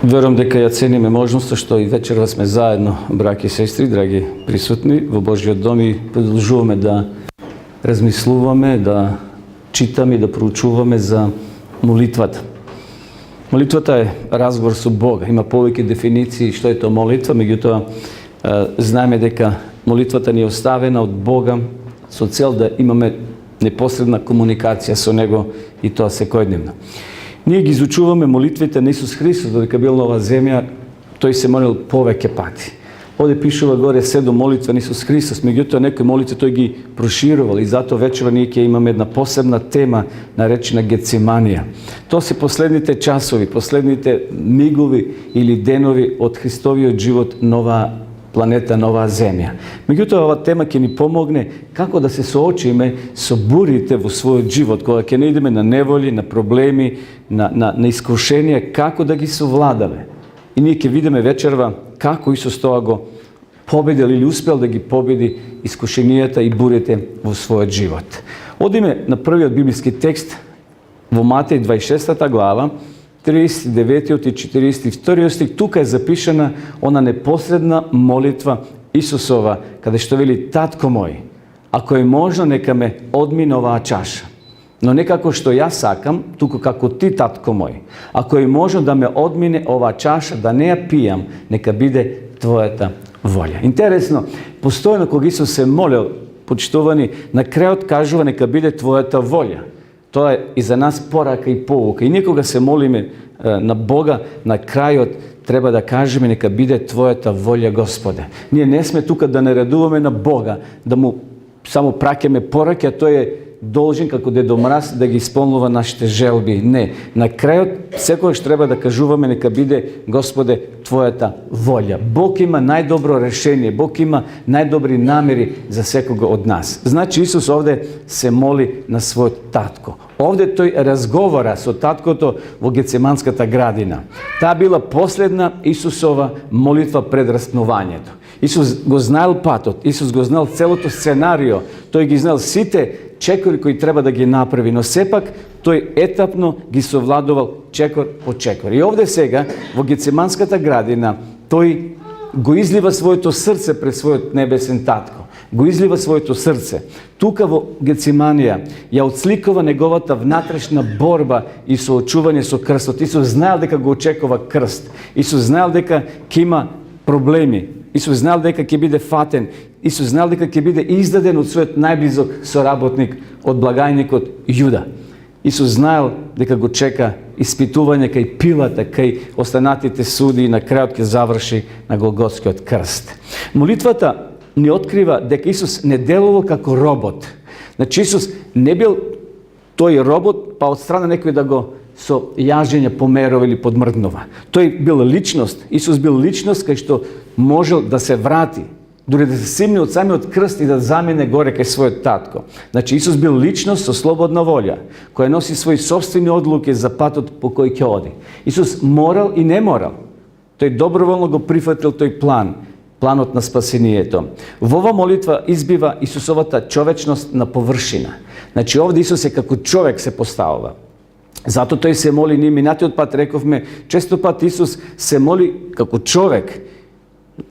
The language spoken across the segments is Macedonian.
Верувам дека ја цениме можноста што и вечерва сме заедно, браќи и сестри, драги присутни во Божјиот дом и продолжуваме да размислуваме, да читаме и да проучуваме за молитвата. Молитвата е разговор со Бога. Има повеќе дефиниции што е тоа молитва, меѓутоа знаеме дека молитвата ни е оставена од Бога со цел да имаме непосредна комуникација со Него и тоа секојдневно. Ние ги изучуваме молитвите на Исус Христос, додека бил на оваа земја, тој се молил повеќе пати. Овде пишува горе 7 молитва на Исус Христос, меѓутоа некои молитви тој ги проширувал и затоа вечера ние ќе имаме една посебна тема наречена Гециманија. Тоа се последните часови, последните мигови или денови од Христовиот живот на оваа планета, на оваа земја. Меѓутоа, оваа тема ќе ни помогне како да се соочиме со бурите во својот живот, кога ќе наидеме на неволи, на проблеми, на искушенија, како да ги совладаме. И ние ќе видиме вечерва како Исус тоа го победил или успел да ги победи искушенијата и бурите во својот живот. Одиме на првиот библиски текст во Матеј 26 глава, 39 и 42 стих. Тука е запишана она непосредна молитва Исусова, каде што вели: Татко мој, ако е можно, нека ме одмине оваа чаша. Но не како што јас сакам, туку како ти, татко мој. Ако е можно да ме одмине оваа чаша, да не ја пијам, нека биде твојата волја. Интересно, постојано кога Исус се молел, почитувани, на крајот кажува нека биде твојата волја. Тоа е и за нас порака и поука. И никога се молиме на Бога, на крајот треба да кажеме нека биде твојата волја, Господе. Ние не сме тука да наредуваме на Бога, да му само праќаме пораки, а тој е должен како Дедо Мраз да ги исполнува нашите желби. Не, на крајот секогаш треба да кажуваме нека биде, Господе, твојата волја. Бог има најдобро решение, Бог има најдобри намери за секого од нас. Значи Исус овде се моли на својот татко. Овде тој разговара со таткото во Гецеманската градина. Таа била последна Исусова молитва пред распнувањето. Исус го знаел патот, Исус го знаел целото сценарио, тој ги знаел сите чекори кои треба да ги направи, но сепак тој етапно ги совладувал чекор по чекор. И овде сега, во Гецеманската градина, тој го излива своето срце пред својот небесен татко. Го излива своето срце. Тука во Гециманија ја отсликува неговата внатрешна борба и соочување со крстот. Исус знаел дека го очекува крст. Исус знаел дека ќе има проблеми. Исус знаел дека ќе биде фатен. Исус знаел дека ќе биде издаден од својот најблизок соработник, од благајникот Јуда. Исус знаел дека го чека испитување кај Пилата, кај останатите суди и на крајот ќе заврши на Голготскиот крст. Молитвата ни открива дека Исус не делувал како робот. Значи Исус не бил тој робот, па од страна некој да го со јажење померува или подмрднува. Тој бил личност, Исус бил личност кај што можел да се врати, дури да се симне од самиот крст и да замине горе кај својот татко. Значи Исус бил личност со слободна волја, која носи своји собствени одлуки за патот по кој ќе оди. Исус морал и не морал. Тој доброволно го прифатил тој планот на спасението. Во ова молитва избива Исусовата човечност на површина. Значи овде Исус е како човек се поставува. Зато тој се моли, ние минатиот пат рековме, често пат Исус се моли како човек.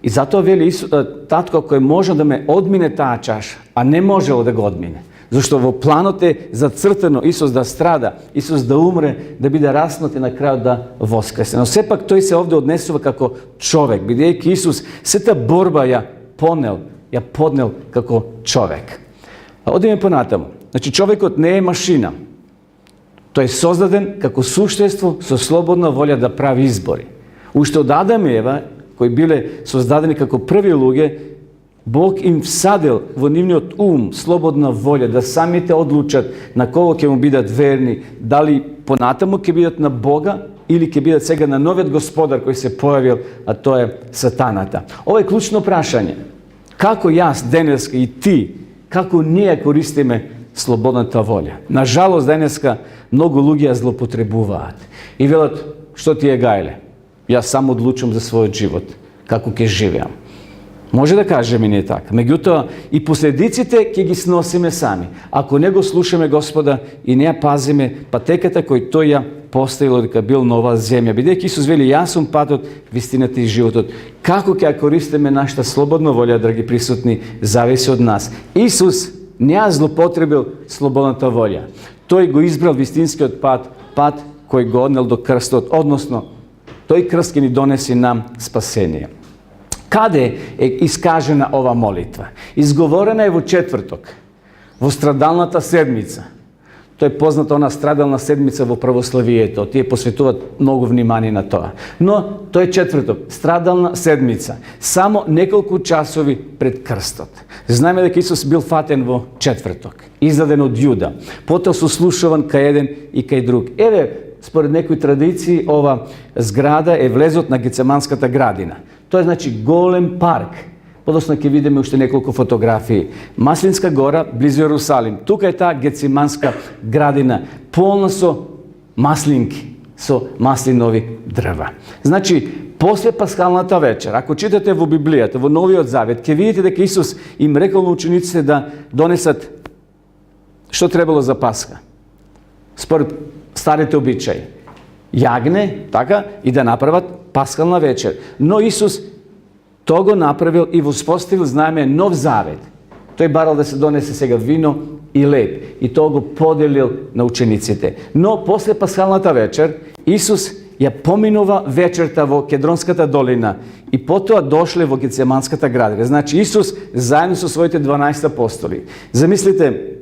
И затоа вели татко, ако е можно да ме одмине таа чаша, а не можело да го одмине. Зашто во планот е зацртено Исус да страда, Исус да умре, да биде раснат и на крајот да воскресе. Но сепак тој се овде однесува како човек, бидејќи Исус сета борба ја поднел како човек. Одиме понатаму. Значи човекот не е машина. Тој е создаден како суштество со слободна волја да прави избори. Уште од Адам и Ева, кои биле создадени како први луѓе, Бог им всадил во нивниот ум слободна волја да самите одлучат на кого ќе му бидат верни, дали понатаму ќе бидат на Бога или ќе бидат сега на новиот господар кој се појавил, а тоа е сатаната. Ова е клучно прашање. Како јас денеска и ти, како ние користиме слободната волја? На жалост денеска многу луѓе ја злоупотребуваат и велат: што ти е гајле? Јас само одлучувам за својот живот, како ќе живеам. Може да кажеме ние така. Меѓутоа и последиците ќе ги сносиме сами. Ако не го слушаме Господа и не ја пазиме патеката кој тој ја постоило, дека бил нова земја. Бидејќи Исус вели, јас сум патот, вистината и животот. Како ќе ја користиме нашата слободна волја, драги присутни, зависи од нас. Исус не ја злоупотребил слободната волја. Тој го избрал вистинскиот пат кој го однел до крстот, односно, тој крст ќе ни донеси нам спасение. Каде е искажена ова молитва? Изговорена е во четврток, во страдалната седмица. Тоа е позната она страдална седмица во православието. Тие посветуваат многу внимание на тоа. Но тој е четврток, страдална седмица. Само неколку часови пред крстот. Знаеме дека Исус бил фатен во четврток, издаден од Јуда, потоа сослушуван кај еден и кај друг. Еве, според некои традиции, ова зграда е влезот на Гецеманската градина. Тоа е значи голем парк. Подоцна ќе видиме уште неколку фотографии. Маслинска гора, близу Јерусалим. Тука е таа Гецеманска градина, полна со маслинки, со маслинови дрва. Значи, после пасхалната вечер, ако читате во Библијата, во Новиот Завет, ќе видите дека Исус им рекол на учениците да донесат што требало за Пасха. Според старите обичаи. Јагне, така, и да направат пасхална вечер. Но Исус тоа го направил и воспоставил, знаеме, нов завет. Тој барал да се донесе сега вино и леб. И тоа го поделил на учениците. Но после пасхалната вечер, Исус ја поминува вечерта во Кедронската долина и потоа дошле во Гецеманската градина. Значи, Исус заедно со своите 12 апостоли. Замислите,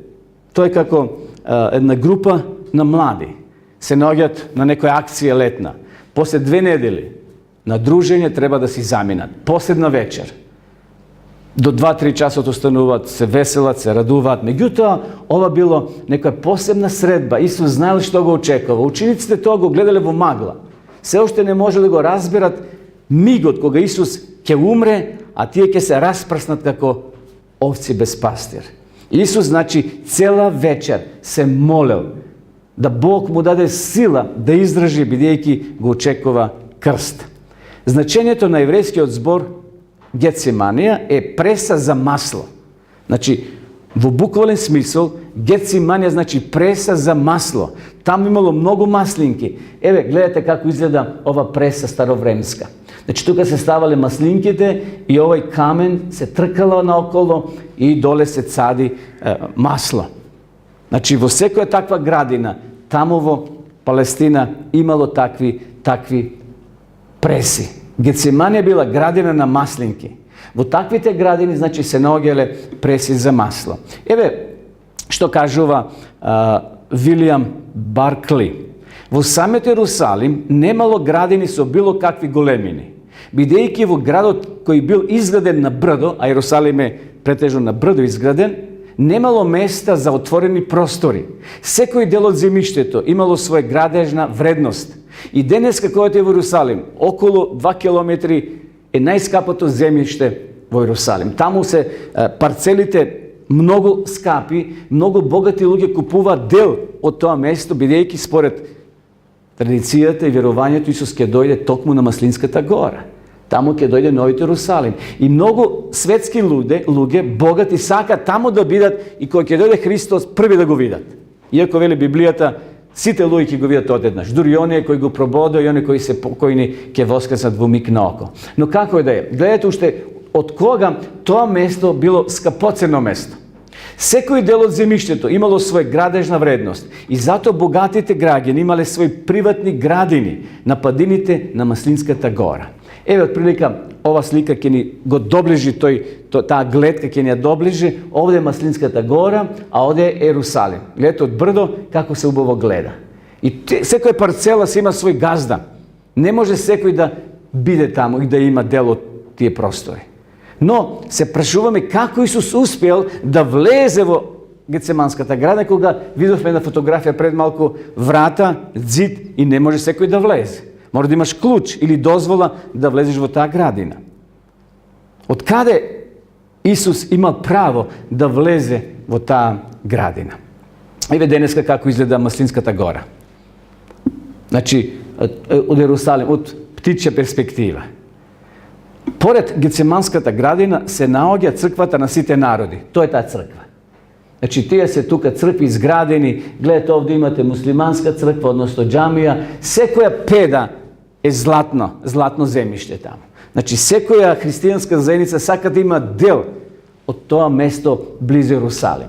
тој како една група на млади се наоѓаат на некоја акција летна. После 2 недели на дружење треба да си заминат. Последна вечер. До 2-3 часот остануваат, се веселат, се радуваат. Меѓутоа, ова било некоја посебна средба. Исус знаел што го очекува. Учениците тоа го гледале во магла. Се уште не може да го разберат мигот кога Исус ќе умре, а тие ќе се распрснат како овци без пастир. Исус, значи, цела вечер се молел да Бог му даде сила да издржи, бидејќи го очекува крст. Значењето на еврејскиот збор Гециманија е преса за масло. Значи, во буквален смисол, Гециманија значи преса за масло. Таму имало многу маслинки. Еве, гледате како изгледа ова преса старовремска. Значи, тука се ставале маслинките и овој камен се тркало наоколо и доле се цади масло. Значи, во секоја таква градина, таму во Палестина, имало такви преси. Гециманија била градина на маслинки. Во таквите градини, значи, се наоѓале преси за масло. Еве, што кажува Вилијам Баркли. Во самиот Јерусалим немало градини со било какви големини. Бидејќи во градот кој бил изграден на брдо, а Јерусалим е претежно на брдо изграден, немало места за отворени простори. Секој дел од земјиштето имало своја градежна вредност. И денес како е во Јерусалим, околу 2 километри е најскапото земјиште во Јерусалим. Таму се парцелите многу скапи, многу богати луѓе купуваат дел од тоа место, бидејќи според традицијата и верувањето Исус ќе дојде токму на Маслинската гора. Таму ќе дојде новиот Јерусалим. И многу светски луѓе, богати, сакаат таму да бидат и кога ќе дојде Христос први да го видат. Иако вели Библијата, сите луѓе ќе го видат одеднаш. Дури оние кои го прободаа и оние кои се покојни ќе воскреснат во миг на око. Но како е да е? Гледате уште од кога тоа место било скапоцено место. Секој дел од земјиштето имало своја градежна вредност и затоа богатите граѓани имале своји приватни градини на падините на Маслинската гора. Еве, отприлика, ова слика ќе ни го доближи таа гледка ќе ни ја доближи. Овде е Маслинската гора, а овде е Јерусалим. Гледате од брдо како се убаво гледа. И секоја парцела се има свој газда. Не може секој да биде таму и да има дел од тие простори. Но се прашуваме како Исус успел да влезе во Гецеманската градина, кога видовме на фотографија пред малку врата, зид и не може секој да влезе. Мора да имаш клуч или дозвола да влезеш во таа градина. Од каде Исус има право да влезе во таа градина? Еве денеска како изгледа Маслинската гора. Значи, од Јерусалим, од птичја перспектива. Поред Гецеманската градина се наоѓа црквата на сите народи. Тоа е таа црква. Znači, tija se tuka crkvi izgradeni, gledajte, ovdje imate muslimanska crkva, odnosno džamija, sve koja peda je zlatno zemljište tamo. Znači, sve koja hristijanska zajednica sakad ima del od toga mesto blizu Jerusalim.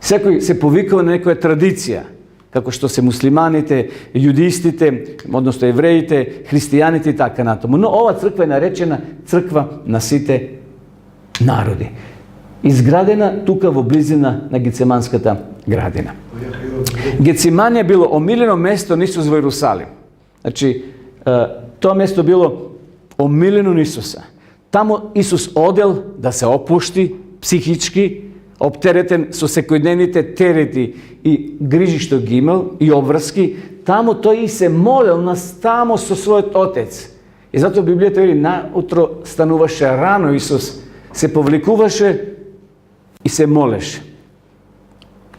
Sve koji se povikao na nekoja tradicija, kako što se muslimanite, judistite, odnosno jevrejite, hristijanite i tako na tomu. No, ova crkva je narečena crkva na site narodi. Izgradena tukavo blizina na Gecemanskata gradina. Gecimanje je bilo omiljeno mesto nisu za Jerusalim. Znači, to mesto bilo omiljeno Isusa. Tamo Isus odel da se opušti psihički, optereten su sekodnevните tereti i griži što gi imel i obvrski. Tamo to i se molil nas tamo со својот Отец. И zato Библијата вели наутро стануваше рано Исус, се повлекуваше и се молеше.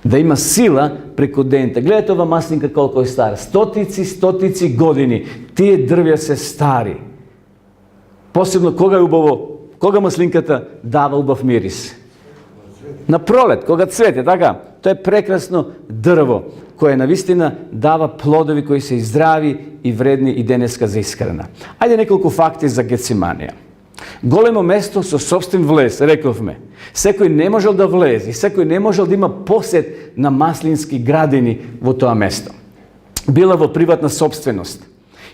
Да има сила преко дените. Гледате ова маслинка колко е стара. Стотици години. Тие дрвја се стари. Посебно кога е убаво, кога маслинката дава убав мирис? На пролет, кога цвете, така? Тоа е прекрасно дрво, кое навистина дава плодови кои се и здрави и вредни и денеска за исхрана. Ајде неколку факти за Гециманија. Големо место со собствен влез, рековме. Секој не можел да влезе, секој не можел да има посет на маслински градини во тоа место. Била во приватна собственост.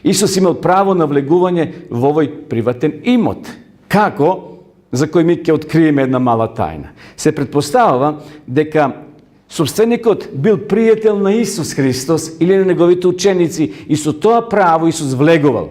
Исус имал право на влегување во овој приватен имот. Како? За кој ми ќе откриеме една мала тајна. Се предпоставува дека собственикот бил пријател на Исус Христос или на неговите ученици и со тоа право Исус влегувал.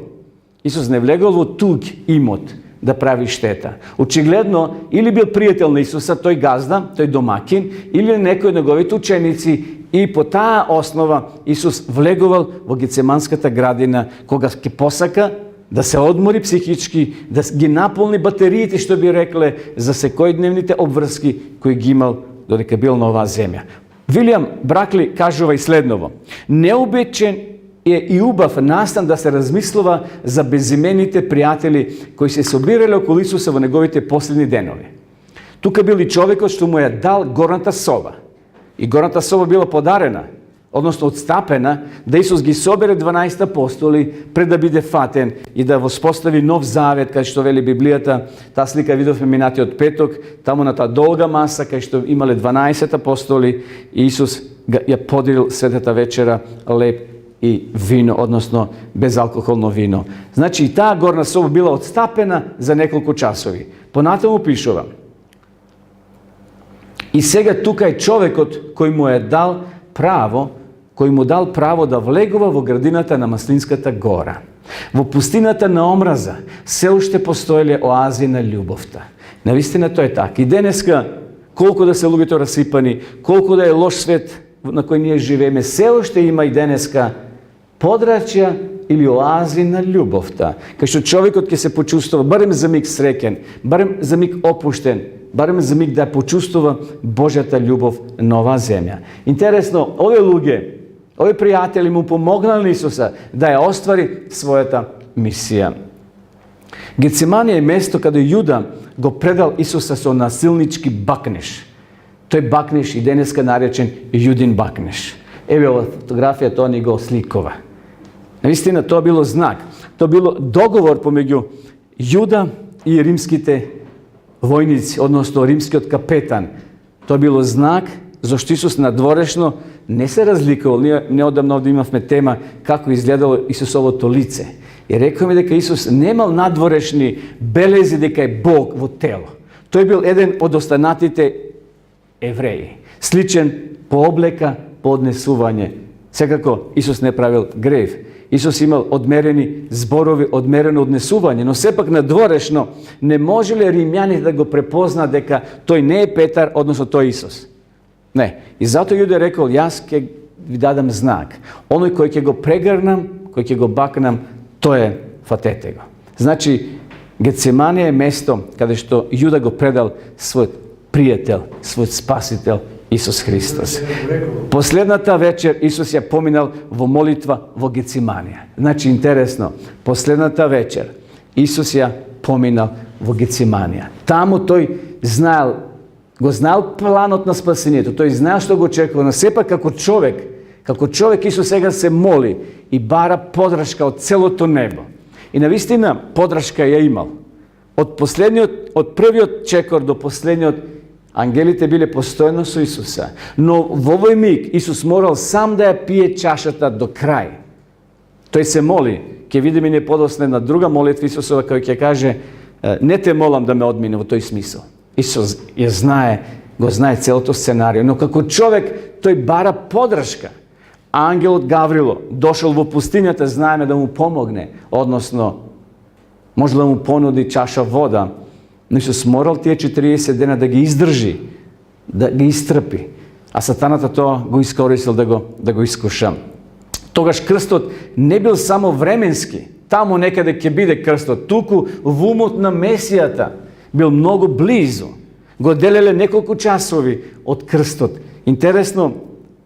Исус не влегувал во туг имот да прави штета. Очигледно, или бил пријател на Исуса, тој газда, тој домакин, или некој од неговите ученици и по таа основа Исус влегувал во Гецеманската градина кога ќе посака да се одмори психички, да ги наполни батериите, што би рекле, за секојдневните обврски кои ги имал додека бил на оваа земја. Вилијам Бракли кажува и следново. Необичен е и убав настан да се размислува за безимените пријатели кои се собирале околу Исуса во неговите последни денови. Тука бил и човекот што му ја дал горната соба. И горната соба била подарена, односно отстапена, да Исус ги собере 12 апостоли пред да биде фатен и да воспостави нов завет, кај што вели Библијата. Таа слика видовме минатиот петок, таму на таа долга маса, кај што имале 12 апостоли, и Исус ја поделил светата вечера леп и вино, односно безалкохолно вино. Значи и таа горна соба била отстапена за неколку часови. Понатаму пишува. И сега тука е човекот кој му е дал право, кој му дал право да влегува во градината на Маслинската гора. Во пустината на омраза се уште постоеле оази на љубовта. Навистина тоа е така. И денеска, колку да се луѓето расипани, колку да е лош свет на кој ние живееме, се уште има и денеска подрачја или оази на љубовта. Кај што човекот ќе се почувствува барем за миг среќен, барем за миг опуштен, барем за миг да почувствува Божјата љубов на оваа земја. Интересно, овие луѓе, овие пријатели му помогнали Исуса да ја оствари својата мисија. Гециманија е место каде Јуда го предал Исуса со насилнички бакнеш. Тој бакнеш и денеска наречен Јудин бакнеш. Еве ова фотографија, тоа ни го сликова. Наистина, тоа било знак. Тоа било договор помеѓу Јуда и римските војници, односно римскиот капетан. Тоа било знак зашто Исус надворешно не се разликувал. Ние неодамно овде имавме тема како изгледало Исусовото лице. И рековме дека Исус немал надворешни белези дека е Бог во тело. Тој бил еден од останатите евреи. Сличен по облека, по однесување. Секако Исус не правил грев. Исус имал одмерени зборови, одмерено однесување, но сепак надворешно не можеле римјаните да го препознаат дека тој не е Петар, односно тој Исус. Не. И затоа Јуде рекол, јас ќе ви дадам знак. Оној кој ќе го прегрнам, кој ќе го бакнам, тој е, фатете го. Значи, Гециманија е место каде што Јуда го предал својот пријател, својот спасител, Исус Христос. Последната вечер Исус ја поминал во молитва во Гециманија. Значи, интересно, последната вечер Исус ја поминал во Гециманија. Таму тој знаел го знаел планот на спасението, тој знаел што го очекува, но сепак како човек Исус сега се моли и бара подршка од целото небо. И навистина подршка ја имал. Од првиот чекор до последниот, ангелите биле постојано со Исуса. Но во овој миг Исус морал сам да ја пие чашата до крај. Тој се моли, ќе видиме не подоцна на друга молитва Исусова, кој ќе каже: не те молам да ме одмине, во тој смисол. Исус го знае целото сценарио, но како човек тој бара подршка. Ангелот Гаврило дошол во пустињата, знаеме, да му помогне, односно може да му понуди чаша вода, но Исус морал тие 40 дена да ги издржи, да ги истрпи, а сатаната тоа го искористил да го искуша. Тогаш крстот не бил само временски, таму некаде ќе биде крстот, туку во умот на Месијата бил многу близо. Го делеле неколку часови од крстот. Интересно,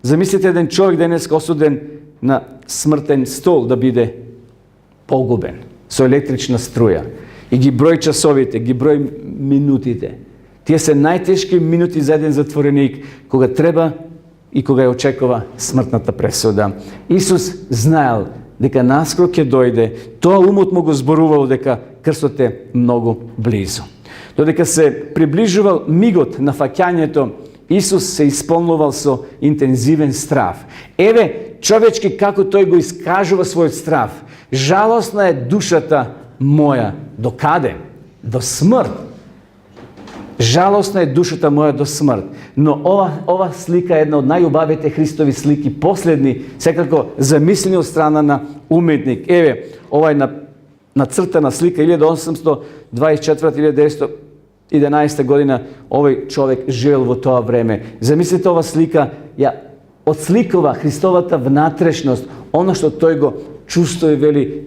замислите еден човек денес осуден на смртен стол да биде погубен со електрична струја. И ги број часовите, ги број минутите. Тие се најтешки минути за еден затвореник, кога треба и кога ја очекува смртната пресуда. Исус знаел дека наскоро ќе дојде, тоа умот му го зборувал дека крстот е многу близо. Додека се приближувал мигот на фаќањето, Исус се исполнувал со интензивен страв. Еве, човечки како тој го искажува својот страв. Жалосна е душата моја. До каде? До смрт. Жалосна е душата моја до смрт. Но ова слика е една од најубавите Христови слики, последни, секако замислени од страна на уметник. Еве, ова е нацртана слика 1824-1911 година, овој човек живел во тоа време. Замислите, ова слика ја отсликува Христовата внатрешност, оно што тој го чувствува и вели: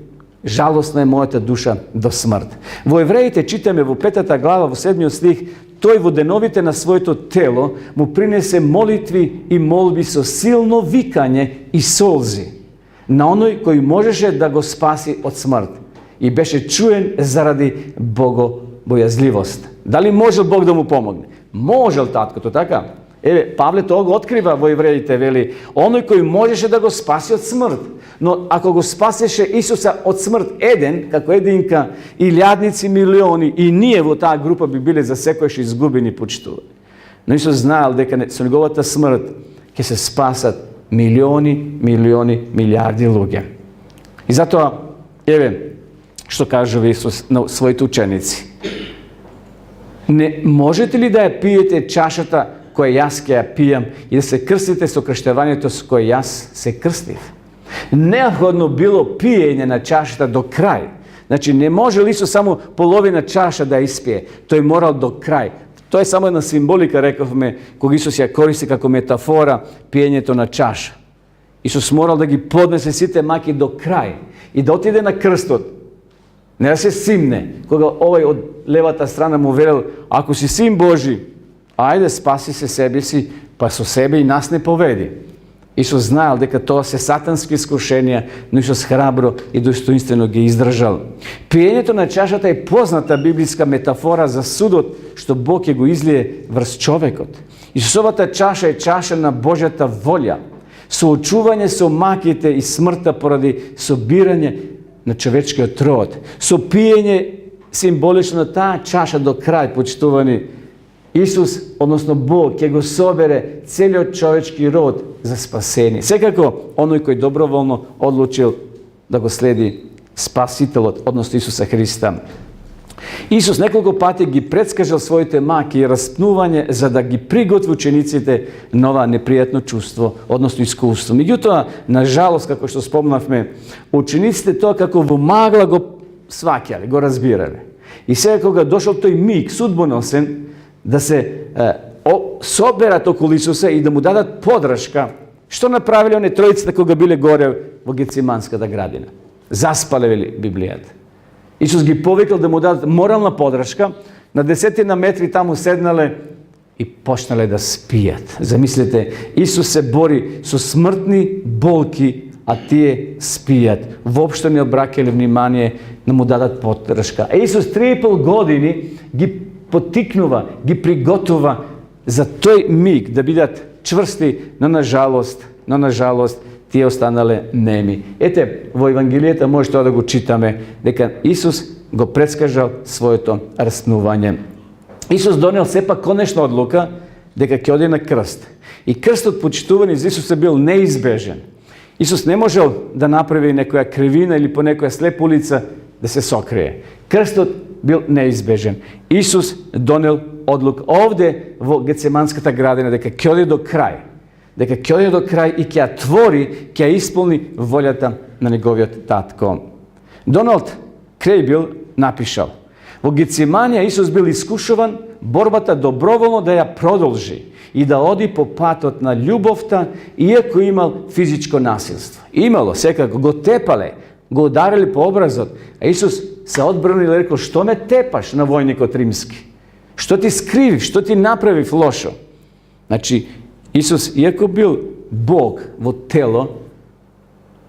жалосна е мојата душа до смрт. Во Евреите читаме во 5 глава, во 7 стих: тој во деновите на своето тело му принесе молитви и молби со силно викање и солзи на оној кој можеше да го спаси од смрт и беше чуен заради богобојазливост. Дали можел Бог да му помогне? Можел таткото, така? Еве, Павле тоа го открива во Евреите, вели: оној кој можеше да го спаси од смрт. Но ако го спасеше Исуса од смрт еден, како единка, илјадници, милиони, и ние во таа група би биле за секојаш изгубени почитувани. Но Исус знаел дека со неговата смрт ќе се спасат милиони, милиарди луѓе. И затоа, еве, што кажува Исус на своите ученици: не можете ли да ја пиете чашата која јас ќе ја пијам и да се крстите со крштевањето со кое јас се крстив? Необходно било пиење на чашата до крај. Значи, не може Исус само половина чаша да испие. Тој морал до крај. Тоа е само една символика, рековме, кога Исус ја користи како метафора пиењето на чаша. Исус морал да ги поднесе сите маки до крај и да отиде на крстот. Не да се симне, кога овој од левата страна му велел: ако си син Божи, ајде спаси се себе си, па со себе и нас не поведи. Исус знаел дека тоа се сатански искушенија, но Исус храбро и достоинствено ги издржал. Пиењето на чашата е позната библиска метафора за судот што Бог ќе го излие врз човекот. Исусовата чаша е чаша на Божјата волја, соочување со маките и смртта поради собирање на човечкиот род. Со пиење символично на таа чаша до крај, почитувани, Исус, односно Бог, ќе го собере целиот човечки род за спасение. Секако, оној кој доброволно одлучил да го следи Спасителот, односно Исуса Христа. Исус неколку пати ги предскажал своите маки и распнување за да ги приготви учениците на ова непријатно чувство, односно искуство. Меѓутоа, на жалост, како што спомнавме, учениците тоа како во магла го сваќале, го разбирале. И сега кога дошол тој миг судбоносен да се соберат околу Исуса и да му дадат подршка, што направиле оние тројцата кога биле горе во Гециманската градина? Заспале, вели Библијата. Исус ги повикал да му дадат морална подршка, на 10 метри таму седнале и почнале да спијат. Замислете, Исус се бори со смртни болки, а тие спијат. Воопшто не обраќале внимание да му дадат подршка. А Исус 3,5 години ги потикнува, ги приготува за тој миг да бидат чврсти, но на жалост, тие останале неми. Ете, во Евангелијата може тоа да го читаме, дека Исус го предскажал своето раснување. Исус донел сепак конечна одлука дека ќе оди на крст. И крстот, почитувани за Исуса, бил неизбежен. Исус не можел да направи некоја кривина или по некоја слепа улица да се сокрие. Крстот бил неизбежен. Исус донел одлук овде во Гецеманската градина дека ќе оди до крај. Дека ќе оди до крај и ќе ја твори, ќе ја исполни волјата на неговиот татко. Доналд Крейбил напишал: во Гецеманија Исус бил искушуван борбата доброволно да ја продолжи и да оди по патот на љубовта, иако имал физичко насилство. Имало, секако, го тепале, го ударили по образот, а Исус се одбранил и рекол: што ме тепаш на војникот римски? Што ти скривив, што ти направив лошо? Значи, Исус, иако бил Бог во тело,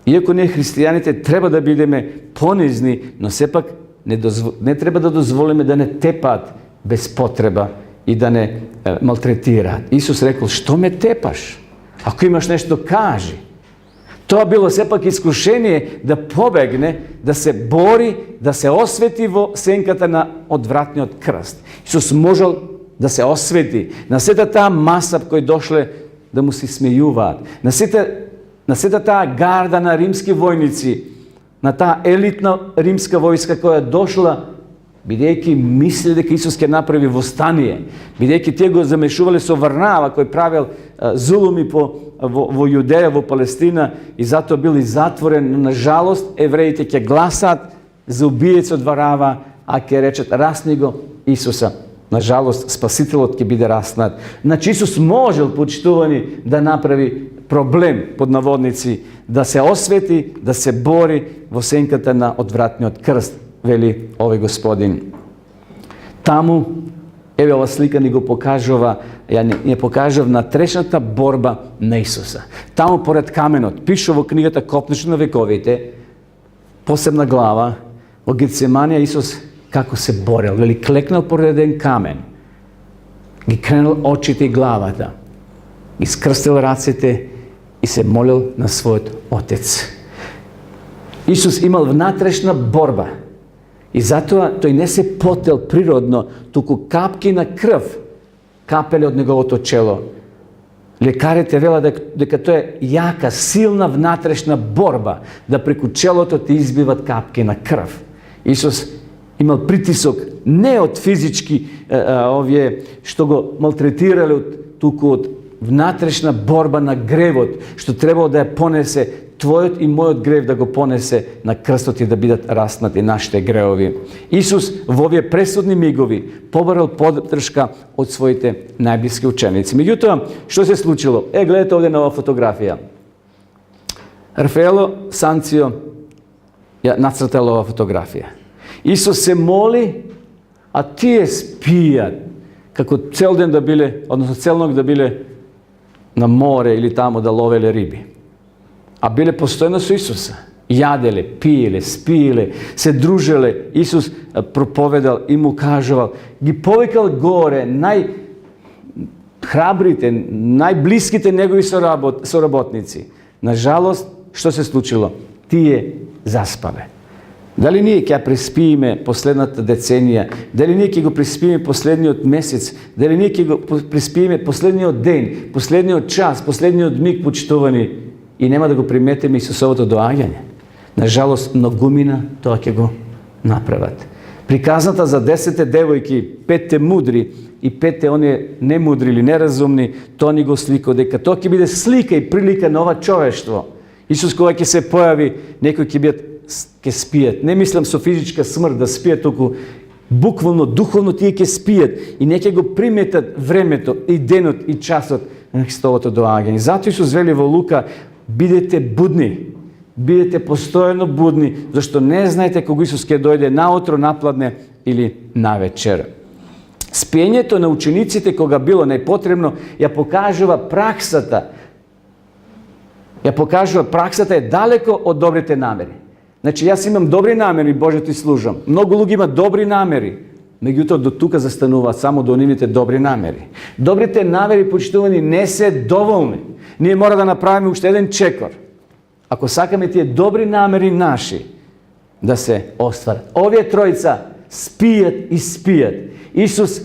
иако ние христијаните треба да бидеме понизни, но сепак не треба да дозволиме да не тепаат без потреба и да не малтретираат. Исус рекол: што ме тепаш? Ако имаш нешто, кажи. Тоа било сепак искушение да побегне, да се бори, да се освети во сенката на одвратниот крст. Исус можел да се освети на сета таа маса кои дошле да му се смејуваат, на сета таа гарда на римски војници, на таа елитна римска војска која дошла бидејќи мисли дека Исус ќе направи востание, бидејќи тие го замешувале со Варнава кој правил зулуми во Јудеја, во Палестина, и затоа бил и затворен. На жалост, евреите ќе гласат за убиецот Варнава, а ќе речат: расни го Исуса. На жалост, Спасителот ќе биде раснат. Значи, Исус можел, почитувани, да направи проблем, под наводници, да се освети, да се бори во сенката на одвратниот крст, вели овој Господин. Таму, еве ова слика ни го покажува, ја покажав натрешната борба на Исуса. Таму поред каменот, пише во книгата Копнеш на вековите, посебна глава, во Гецеманија Исус како се борел, вели, клекнал поред еден камен, ги кренал очите и главата, ги скрстил рацете и се молил на својот Отец. Исус имал внатрешна борба и затоа тој не се потел природно, туку капки на крв капеле од неговото чело. Лекарите велат дека тоа е јака, силна внатрешна борба, да преку челото ти избиват капки на крв. Исус имал притисок не од физички овие што го малтретирале, туку од внатрешна борба на гревот, што требало да ја понесе твојот и мојот грев, да го понесе на крстот и да бидат раснати нашите гревови. Исус во овие пресудни мигови побарал поддршка од своите најблиски ученици. Меѓутоа, што се случило? Гледате овде на оваа фотографија. Рафаело Санцио ја нацртал оваа фотографија. Исус се моли, а тие спијат, како цел ден да биле, односно цел ног да биле на море или таму да ловеле риби. А биле постојано со Исуса. Јаделе, пиеле, спиеле, се дружеле. Исус проповедал и му кажувал. Ги повикал горе најхрабрите, најблиските негови соработници. На жалост, што се случило? Тие заспале. Дали ние ќе преспиеме последната деценија? Дали ние ќе го преспиеме последниот месец? Дали ние ќе го преспиеме последниот ден, последниот час, последниот миг, почитувани, и нема да го приметиме Исусовото доаѓање? На жалост, многумина тоа ќе го направат. Приказната за 10 девојки, 5 мудри и 5 оние немудри или неразумни, тоа ни го слика дека тоа ќе биде слика и прилика на ова човештво. Исус кога ќе се појави, некои ќе спијат. Не мислам со физичка смрт да спијат, туку буквално, духовно тие ќе спијат и не ќе го приметат времето и денот и часот на Христовото доаѓање. Затоа Исус вели во Лука: бидете будни, бидете постојано будни, зашто не знаете кога Исус ќе дојде наутро, напладне или навечер. Спиењето на учениците кога било најпотребно ја покажува праксата. Праксата е далеко од добрите намери. Значи, јас имам добри намери, Боже ти служам. Многу луѓе имаат добри намери, Меѓутоа, до тука застануваат само до нивните добри намери. Добрите намери, почитувани, не се доволни. Ние мора да направиме уште еден чекор. Ако сакаме тие добри намери наши да се остварат. Овие тројца спијат и спијат. Исус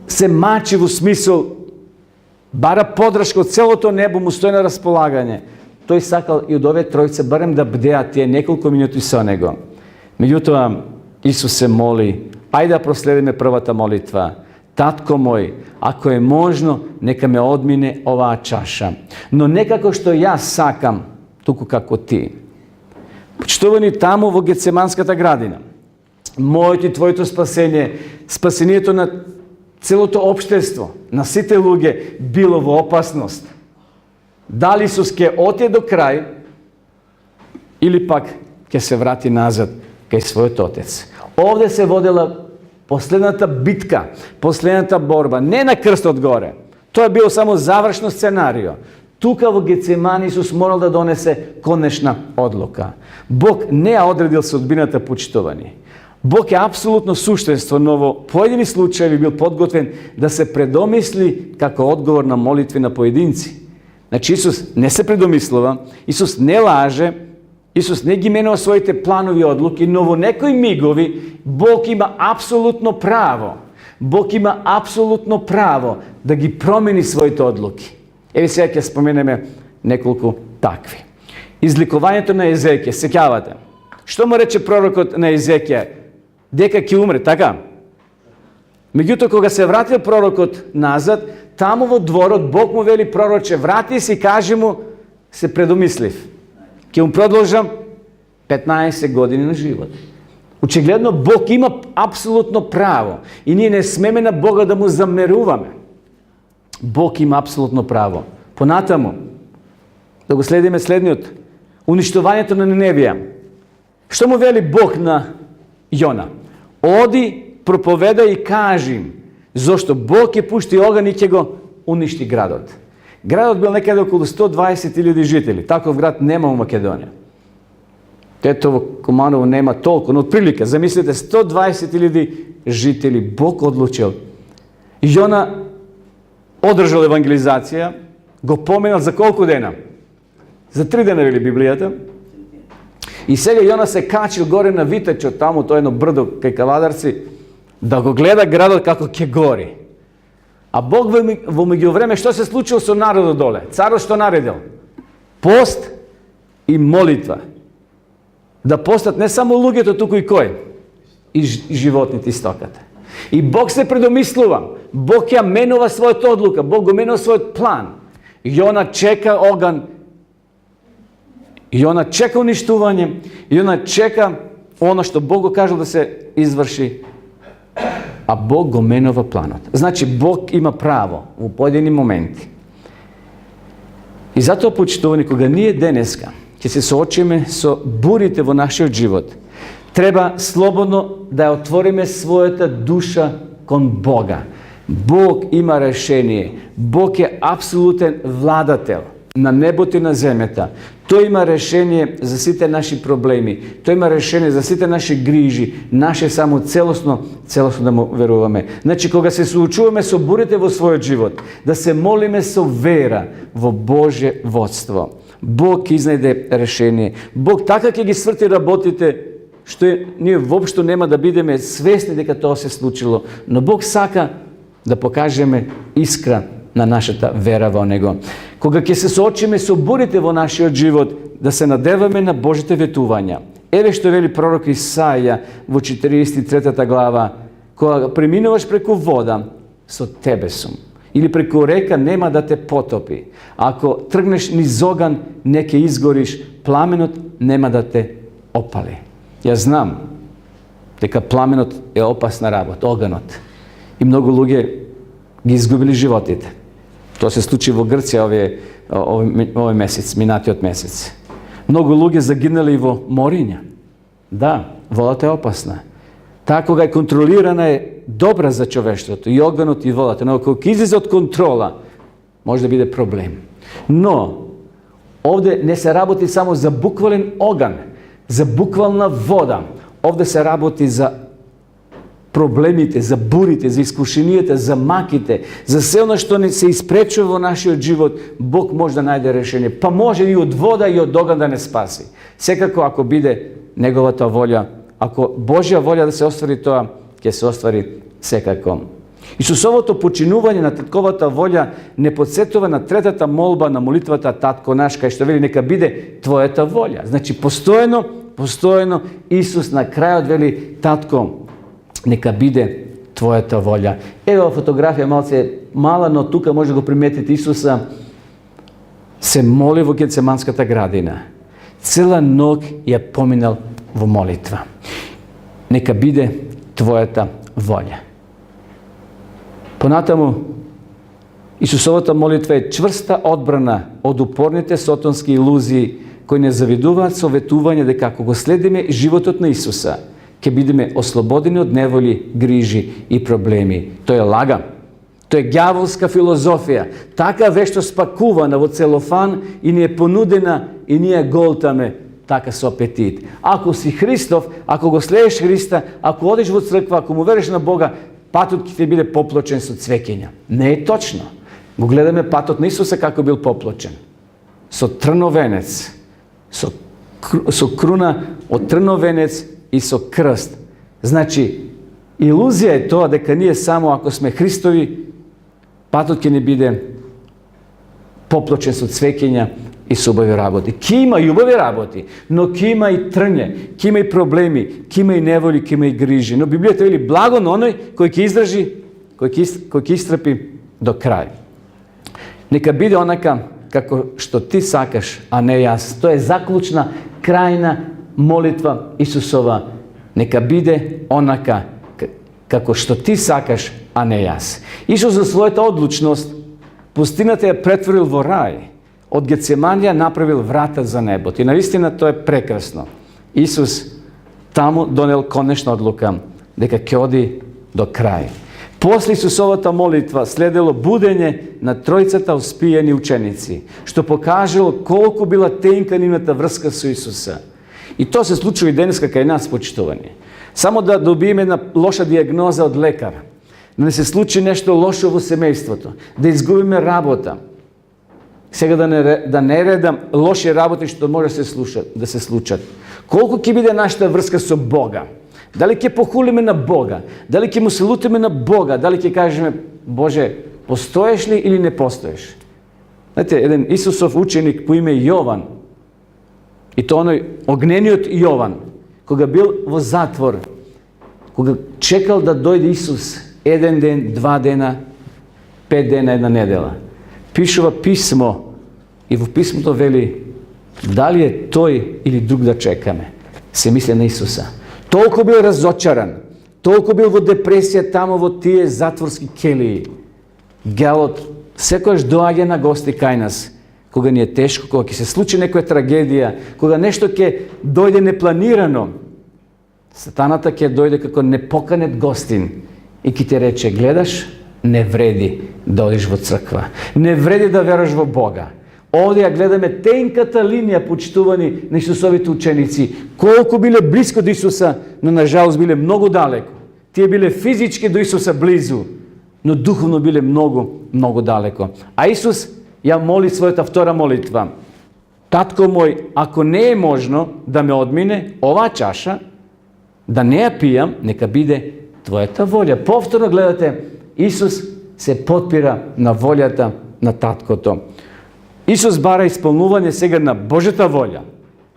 се мачи во смисол, бара подршка од целото небо, му стои на располагање. Тој сакал и од овие тројца барем да бдеат тие неколку минути со него. Меѓутоа, Исус се моли, ајде да проследиме првата молитва. Татко мој, ако е можно, нека ме одмине оваа чаша. Но не како што јас сакам, туку како ти. Почитувани, таму во Гецеманската градина, моето и твоето спасење, спасението на целото општество, на сите луѓе, било во опасност. Дали Исус ќе оти до крај, или пак ќе се врати назад кај својот Отец. Овде се водела последната битка, последната борба, не на крстот горе. Тоа е било само завршно сценарио. Тука во Гецемани Исус морал да донесе конечна одлука. Бог не ја одредил судбината, почитувани. Бог е апсолутно суштество, но во поедини случаи бил подготвен да се предомисли како одговор на молитви на поединци. Значи Исус не се предомислува, Исус не лаже, Исус не ги менува своите планови одлуки, но во некои мигови Бог има апсолутно право. Бог има апсолутно право да ги промени своите одлуки. Еве сега ќе споменеме неколку такви. Изликувањето на Езекија, сеќавате. Што му рече пророкот на Езекија? Дека ќе умре, така? Меѓутоа, кога се вратил пророкот назад, таму во дворот Бог му вели: пророче, врати се и кажи му, се предомислив. Ќе му продолжам 15 години на живот. Очигледно Бог има апсолутно право и ние не смеме на Бога да му замеруваме. Бог има апсолутно право. Понатаму, да го следиме следниот. Уништувањето на Ниневија. Што му вели Бог на Јона? Оди, проповедај и кажи им, зошто Бог ќе пушти оган и ќе го уништи градот. Градот бил некаде околу 120.000 жители. Таков град нема во Македонија. Тетово, Куманово нема толку, но отприлика, замислите, 120.000 жители Бог одлучил. Јона одржал евангелизација, го поменал за колку дена? За 3 дена, вели Библијата. И сега Јона се качил горе на витечот, таму, тоа едно брдо кај Кавадарци, да го гледа градот како ќе гори. А Бог во меѓувреме што се случило со народот доле? Царот што наредил? Пост и молитва. Да постат не само луѓето, туку и кој? И животните и стоката. И Бог се предомислува. Бог ја менува својата одлука. Бог го менува својот план. Јона чека оган. Јона чека уништување. Јона чека оно што Бог го кажал да се изврши. А Бог го менува планот. Значи, Бог има право во поедини моменти. И затоа, почитувани, кога ние денеска ќе се соочиме со бурите во нашиот живот, треба слободно да ја отвориме својата душа кон Бога. Бог има решение. Бог е апсолутен владател на небото и на земјата. Тој има решение за сите наши проблеми. Тој има решение за сите наши грижи. Наше само целосно да му веруваме. Значи, кога се соочуваме со бурите во својот живот, да се молиме со вера во Божје водство. Бог ќе изнајде решение. Бог така ќе ги сврти работите, што ние воопшто нема да бидеме свесни дека тоа се случило. Но Бог сака да покажеме искра на нашата вера во Него. Кога ќе се соочиме со бурите во нашиот живот, да се надеваме на Божите ветувања. Еве што вели пророк Исаја во 43 глава: кога преминуваш преку вода, со тебе сум. Или преку река нема да те потопи. Ако тргнеш низ оган, не ќе изгориш, пламенот нема да те опали. Јас знам дека пламенот е опасна работа, оганот. И многу луѓе ги изгубили животите. Тоа се случи во Грција овој месец, минатиот месец. Многу луѓе загинале и во мориња. Да, водата е опасна. Таа кога е контролирана е добра за човештвото, и огнот и водата, но кога излезе од контрола, може да биде проблем. Но овде не се работи само за буквален оган, за буквална вода. Овде се работи за проблемите, за бурите, за искушенијата, за маките, за се оно што не се испречува во нашиот живот, Бог може да најде решение. Па може и од вода и од оган да не спаси. Секако ако биде неговата волја, ако Божја волја да се оствари тоа, ќе се оствари секако. Исусовото починување на татковата волја не подсетува на третата молба на молитвата Татко наш, кај што вели нека биде твојата волја. Значи постојано Исус на крајот вели Татко, нека биде твојата волја. Ево фотографија малце мала, но тука може да го приметите Исуса се моли во Гецеманската градина. Цела ног ја поминал во молитва. Нека биде твојата волја. Понатаму, Исусовата молитва е чврста одбрана од упорните сотонски илузии кои не завидуваат советување дека ако го следиме животот на Исуса, ќе бидеме ослободени од неволи, грижи и проблеми. Тоа е лага. Тоа е ѓаволска филозофија. Така вешто спакувана во целофан и ни е понудена и ние голтаме така со апетит. Ако си Христов, ако го следиш Христа, ако одиш во црква, ако му вериш на Бога, патот ќе биде поплочен со цвеќиња. Не е точно. Го гледаме патот на Исуса како бил поплочен. Со трновенец, со круна од трновенец и со крст. Значи, илузија е тоа дека ние само ако сме Христови, патот ќе не биде поплочен со цвеќиња и со убави работи. Ке има и убави работи, но ке има и трње, ке има и проблеми, ке има и неволи, ке има и грижи. Но Библијата вели благо на оној кој ќе издржи, кој ќе истрпи до крај. Нека биде онака како што ти сакаш, а не јас. Тоа е заклучна, крајна молитва Исусова. Нека биде онака како што ти сакаш, а не јас. Исус за својата одлучност пустината ја претворил во рај. Од Гецеманија направил врата за небото. И навистина тоа е прекрасно. Исус таму донел конечна одлука дека ќе оди до крај. После Исусовата молитва следело будење на тројцата успиени ученици, што покажало колку била тенка нивната врска со Исуса. И тоа се случува и денеска кај нас, почитувани. Само да добиеме една лоша диагноза од лекар, да не се случи нешто лошо во семејството, да изгубиме работа. Сега да не редам лоши работи што може да се случат. Колку ќе биде нашата врска со Бога? Дали ќе похулиме на Бога? Дали ќе му се лутиме на Бога? Дали ќе кажеме, Боже, постоеш ли или не постоеш? Знаете, еден Исусов ученик по име Јован, и тоа оној огнениот Јован, кога бил во затвор, кога чекал да дојде Исус еден ден, 2 дена, 5 дена, една недела, пишува писмо и во писмото вели дали е тој или друг да чекаме. Се мисли на Исуса. Толку бил разочаран, толку бил во депресија тамо во тие затворски келии. Гјалот секојаш доаѓа на гости кај нас, кога ни е тешко, кога ќе се случи некоја трагедија, кога нешто ќе дојде непланирано. Сатаната ќе дојде како непоканет гостин и ќе ти рече, гледаш, не вреди да одиш во црква. Не вреди да веруваш во Бога. Овде ја гледаме тенката линија, почитувани на Исусовите ученици. Колку биле близко до Исуса, но на жалост биле многу далеко. Тие биле физички до Исуса близу, но духовно биле многу далеко. А Исус ја моли својата втора молитва. Татко мој, ако не е можно да ме одмине оваа чаша, да не ја пијам, нека биде твојата волја. Повторно гледате, Исус се потпира на волјата на таткото. Исус бара исполнување сега на Божјата волја,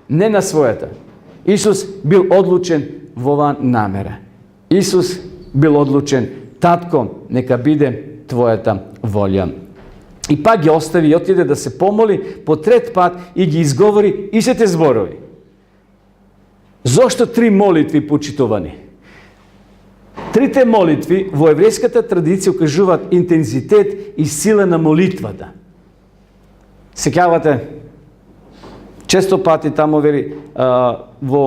не на својата. Исус бил одлучен во оваа намера. Исус бил одлучен, татко, нека биде твојата волја. И пак ги остави и отиде да се помоли по трет пат и ги изговори истите зборови. Зошто 3 молитви, почитувани? Трите молитви во еврејската традиција укажуваат интензитет и сила на молитвата. Сеќавате, често пати тамо вели во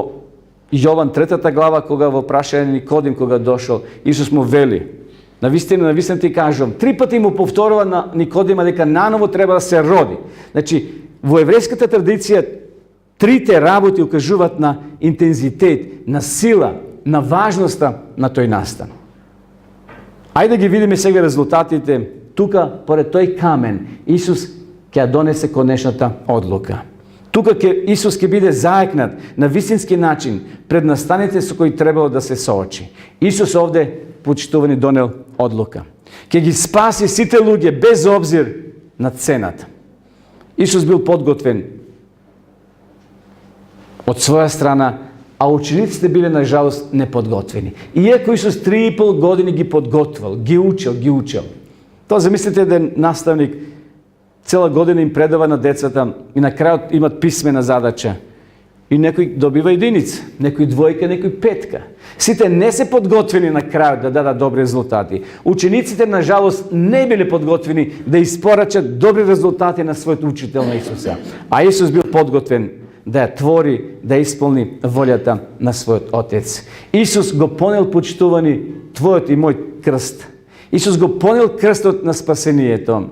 Јован 3 глава, кога во прашање Никодим, кога дошол, Исус му вели, навистина ти кажам, 3 пати му повторува на Никодима дека наново треба да се роди. Значи, во еврејската традиција, трите работи укажуваат на интензитет, на сила, на важноста на тој настан. Ајде ги видиме сега резултатите. Тука, поред тој камен, Исус ќе донесе конечната одлука. Тука Исус ќе биде заекнат на вистински начин пред настаните со кои требало да се соочи. Исус овде, почитувани, донел одлука. Ќе ги спаси сите луѓе без обзир на цената. Исус бил подготвен од своја страна, а учениците биле на жалост неподготвени. Иако Исус 3,5 години ги подготвил, ги учил. Тоа замислите еден наставник цела година им предава на децата и на крајот имат писмена задача. И некој добива единица, некој двојка, некој петка. Сите не се подготвени на крајот да дадат добри резултати. Учениците, на жалост, не биле подготвени да испорачат добри резултати на својот учител на Исуса. А Исус бил подготвен да ја твори, да исполни волјата на својот Отец. Исус го понел, почитувани, твојот и мој крст. Исус го понел крстот на спасението.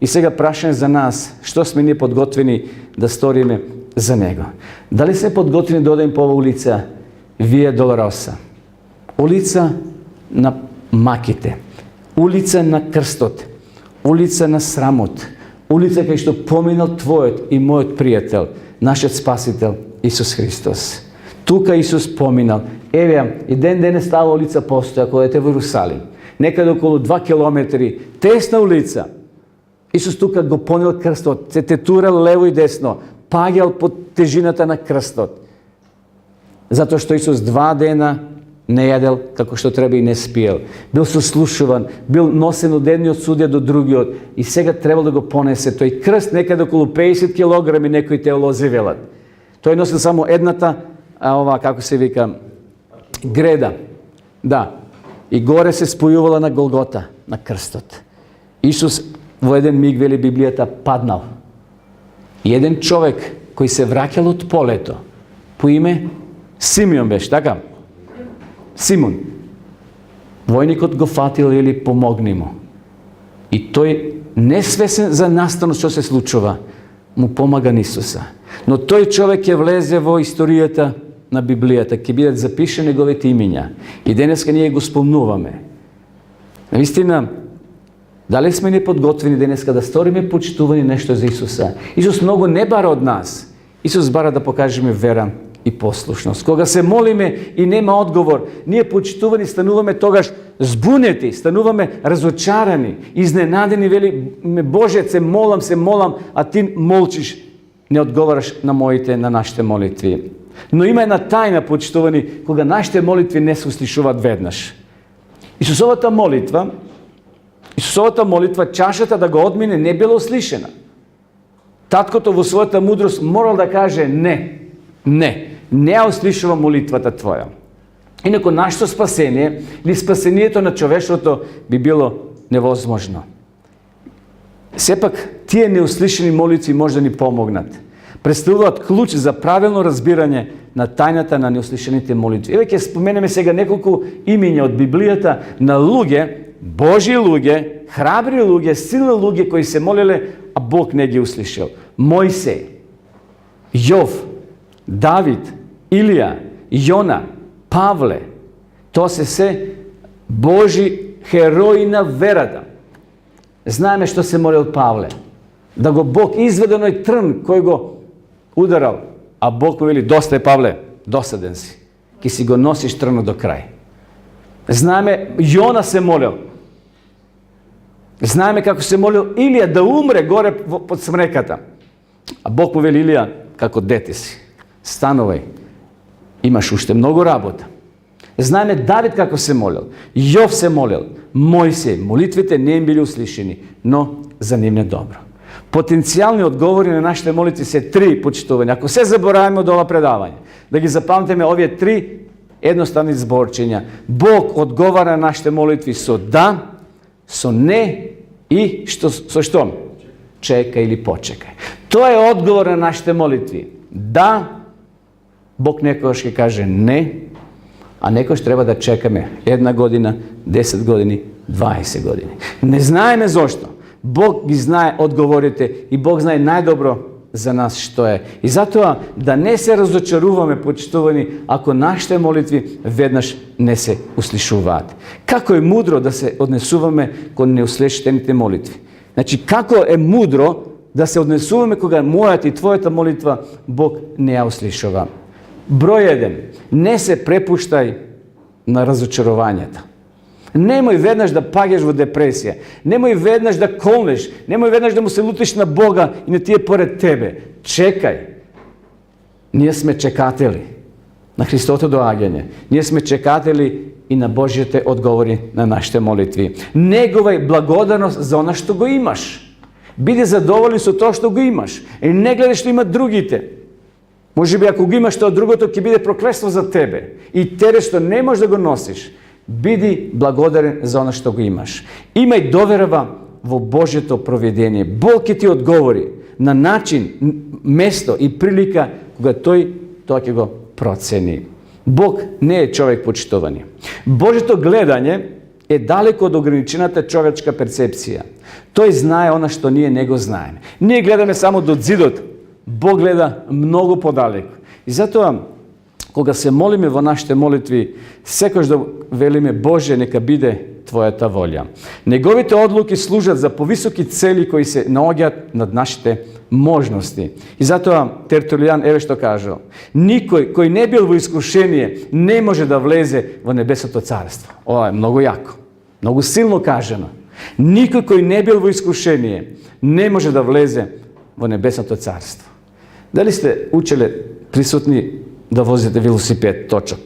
И сега прашање за нас, што сме ние подготвени да сториме за Него. Дали се подготвени да одем по ова улица Вија Долороса? Улица на маките, улица на крстот, улица на срамот, улица кај што поминал твојот и мојот пријател, нашиот Спасител Исус Христос. Тука Исус поминал. Еве, и ден денес таа улица постоја кога ете во Иерусалим. Некаде околу 2 километри, тесна улица. Исус тука го понел крстот, се тетурал лево и десно, паѓал под тежината на крстот. Затоа што Исус 2 дена не јадел како што треба и не спиел. Бил сослушуван, бил носен од едниот судија до другиот и сега требал да го понесе тој крст некаде околу 50 килограми, некои теолози велат. Тој носил само едната, како се вика, греда. Да. И горе се спојувала на Голгота, на крстот. Исус во еден миг, вели Библијата, паднал. И еден човек кој се враќал од полето, по име Симеон беше, така? Симон. Војникот го фатил или помогни му. И тој, несвесен за настанот што се случува, му помага на Исуса. Но тој човек ќе влезе во историјата на Библијата, ќе бидат запишани неговите имиња. И денеска ние го спомнуваме. Наистина, дали сме неподготвени денеска да сториме почитувани нешто за Исуса? Исус многу не бара од нас. Исус бара да покажеме вера и послушност. Кога се молиме и нема одговор, ние почитувани стануваме тогаш збунети, стануваме разочарани, изненадени, вели, Боже, се молам, а ти молчиш, не одговараш на нашите молитви. Но има една тајна, почитувани, кога нашите молитви не се услишуваат веднаш. Исусовата молитва, чашата да го одмине, не била услишена. Таткото во својата мудрост морал да каже не ја услишува молитвата твоја. Инако нашето спасение или спасението на човештвото би било невозможно. Сепак, тие неуслишени молитви може да ни помогнат. Представуваат клуч за правилно разбирање на тајната на неуслишените молитви. Еве ќе споменеме сега неколку имиња од Библијата на луѓе, Божји луѓе, храбри луѓе, силни луѓе кои се молеле, а Бог не ги услишал. Мојсей, Јов, Давид, Илија, Јона, Павле, тоа се Божи херои на верата. Знаеме што се молил Павле. Да го Бог изведе оној трн кој го ударал, а Бог му вели, доста е, Павле, досаден си. Ки си го носиш трнот до крај. Знаеме, Јона се молил. Знаеме како се молил Илија да умре горе под смреката. А Бог му вели, Илија, како дете си, станувај, имаш уште многу работа. Знаеме Давид како се молил, Јов се молил, Мојсей, молитвите не им били услишени, но за нив не добро. Потенцијални одговори на нашите молитви се 3, почитување. Ако се забораваме од ова предавање, да ги запамтиме овие 3 едноставни зборчиња. Бог одговара на нашите молитви со да, со не и со што? Чека или почекај. Тоа е одговор на нашите молитви. Да, Бог некогаш ќе каже не, а некогаш треба да чекаме 1 година, 10 години, 20 години. Не знаеме зошто. Бог ги знае одговорите и Бог знае најдобро за нас што е. И затоа да не се разочаруваме, почитувани, ако нашите молитви веднаш не се услишуваат. Како е мудро да се однесуваме кон неуслешените молитви? Значи, како е мудро да се однесуваме кога мојата и твојата молитва Бог не ја услишува? Број 1. Не се препуштај на разочарувањата. Немој веднаш да паѓаш во депресија. Немој веднаш да колнеш. Немој веднаш да му се лутиш на Бога и на тие поред тебе. Чекај. Ние сме чекатели на Христото доаѓање. Ние сме чекатели и на Божјите одговори на нашите молитви. Негувај благодарност за она што го имаш. Биди задоволен со тоа што го имаш. И не гледај што имат другите. Може би ако го имаш тоа другото, ќе биде проклетство за тебе. И терет што не можеш да го носиш. Биди благодарен за она што го имаш. Имај доверба во Божјето провидение. Бог ќе ти одговори на начин, место и прилика кога тој тоа ќе го процени. Бог не е човек, почитувани. Божјето гледање е далеко од ограничената човечка перцепција. Тој знае она што ние не го знаеме. Ние гледаме само до зидот. Бог гледа многу подалеку. И затоа, кога се молиме во нашите молитви, секојаш да велиме Боже, нека биде Твојата волја. Неговите одлуки служат за повисоки цели кои се наоѓаат над нашите можности. И затоа Тертулијан еве што кажал: никој кој не бил во искушение не може да влезе во небесното царство. Ова е многу јако, многу силно кажано. Никој кој не бил во искушение не може да влезе во небесното царство. Дали сте учеле присутни да возите велосипед точок?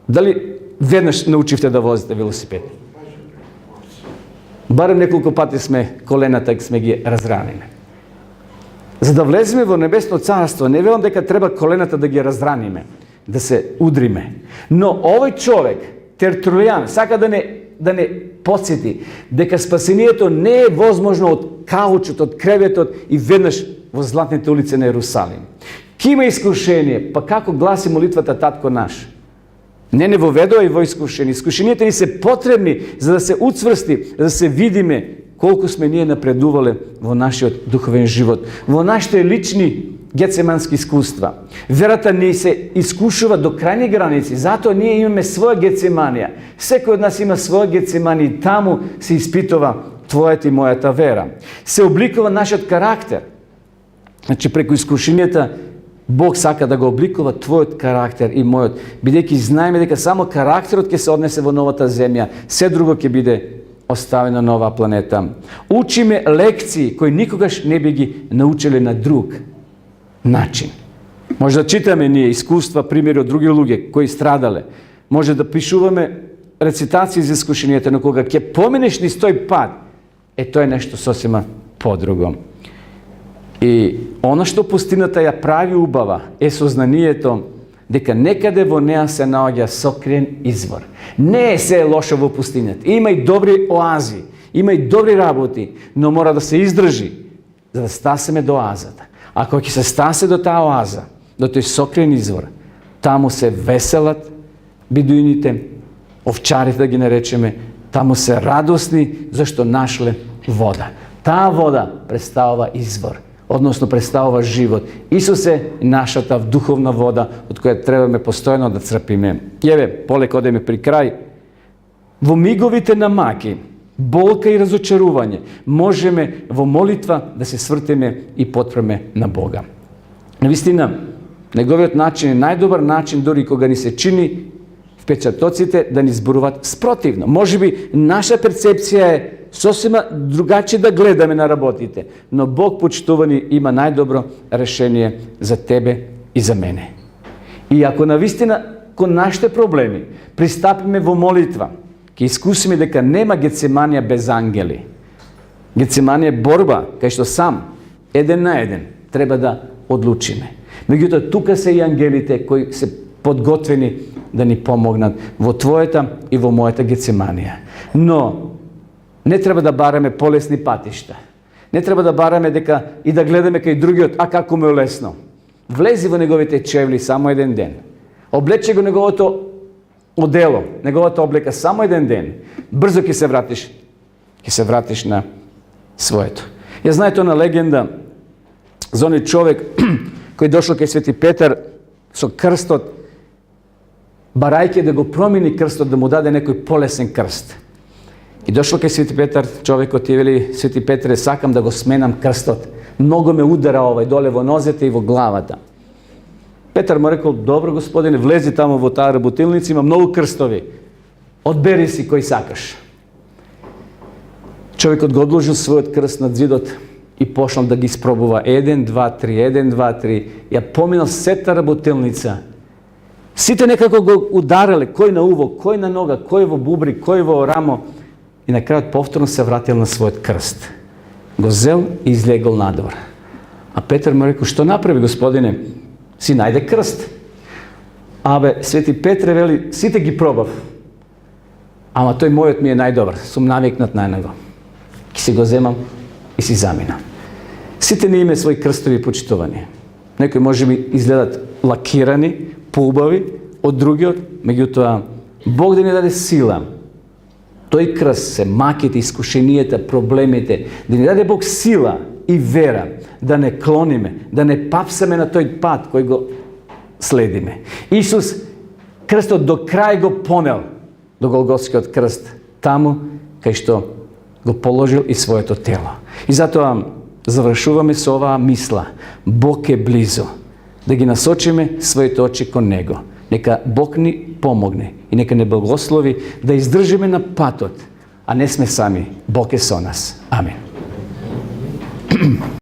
Дали веднаш научивте да возите велосипед? Барем неколку пати сме колената сме ги разраниле. За да влеземе во небесно царство, не велам дека треба колената да ги разраниме, да се удриме. Но овој човек, Тертулијан, сака да не подсети дека спасението не е возможно од каучот, од креветот и веднаш во златните улици на Ерусалим. Ки има искушение, па како гласи молитвата Татко наш? Не воведувај во искушение. Искушенијата ни се потребни за да се уцврсти, за да се видиме колку сме ние напредувале во нашиот духовен живот, во нашите лични гецемански искуства. Верата ни се искушува до крајни граници, затоа ние имаме своја гецеманија. Секој од нас има своја гецеманија и таму се испитува твојата и мојата вера. Се обликува нашиот карактер. Значи, преку искушенијата Бог сака да го обликува твојот карактер и мојот, бидејќи знаеме дека само карактерот ќе се однесе во новата земја, се друго ќе биде оставено на оваа планета. Учиме лекции кои никогаш не би ги научиле на друг начин. Може да читаме ние искуства, примери од други луѓе кои страдале. Може да пишуваме рецитации за искушенијата, но кога ќе поминеш низ тој пат, тоа е нешто сосема подруго. И она што пустината ја прави убава е сознанието дека некаде во неа се наоѓа сокрен извор. Не е се лошо во пустината. Има и добри оази, има и добри работи, но мора да се издржи за да стасеме до оазата. Ако ќе се стасе до таа оаза, до тој сокрен извор, таму се веселат бедуините, овчарите да ги наречеме, таму се радосни зашто нашле вода. Таа вода представува извор, односно представува живот. Исус е нашата духовна вода од која требаме постојано да црпиме. И еве, полека одеме при крај. Во миговите на маки, болка и разочарување, можеме во молитва да се свртиме и потпреме на Бога. Навистина, неговиот начин е најдобар начин, дори кога ни се чини впечатоците да ни зборуваат спротивно. Може би наша перцепција е сосема другачи да гледаме на работите, но Бог, почитувани, има најдобро решение за тебе и за мене. И ако навистина кон нашите проблеми пристапиме во молитва, ќе искусиме дека нема гецеманија без ангели. Гецеманија е борба, кај што сам, еден на еден, треба да одлучиме. Меѓутоа, тука се и ангелите кои се подготвени да ни помогнат во твојата и во мојата гецеманија. Но не треба да бараме полесни патишта. Не треба да бараме дека и да гледаме кај другиот, а како му е лесно. Влези во неговите чевли само еден ден. Облече го неговото одело, неговата облека само еден ден. Брзо ќе се вратиш на своето. Ја знаете на легенда za onaj čovjek koji je došao kaj Sveti Petar so krstot, barajke da go promijeni krstot, da mu dade nekoj polesen krst. I došao kaj Sveti Petar, čovjek ti veli, Sveti Petre, sakam da go smenam krstot. Mnogo me udara dole vo nozete i vo glavata. Petar mu rekao, dobro gospodine, vlezi tamo vo ta butilnici, ima mnogo krstovi. Odberi si koji sakaš. Čovjek odložil svoj krst nad zidot i pošao da ga isprobuva. 1, 2, 3, 1, 2, 3. Ja pominal setara butilnica. Site nekako go udarali, koji na uvo, koji na noga, koji vo bubri, koji vo ramo. I na kraju povtorno se vratil na svoj krst. Go zel i izlegol nadvor. A Petar mu rekao, što napravi gospodine? Si najde krst. Abe, Sveti Petre veli, site gi probav. Ama toj mojot mi je najdobar, sum naviknat na njega. Ki se go zemam i si zamina. Site ni ime svoj krstovi počitovani. Nekoj može mi izgledat lakirani, pubavi, od drugi od, međutim, Bog da ni dade sila. Той кръст се маките, изкушенията, проблемите, да ни даде Бог сила и вера, да не клониме, да не папсаме на той пат, кой го следиме. Исус кръстът до край го понел, до Голготскиот кръст, таму, кај што го положил и своето тело. И затоа завршуваме со оваа мисла. Бог е близо. Да ги насочиме своите очи кон Него. Нека Бог ни помогне и нека не благослови да издржиме на патот, а не сме сами. Бог е со нас. Амин.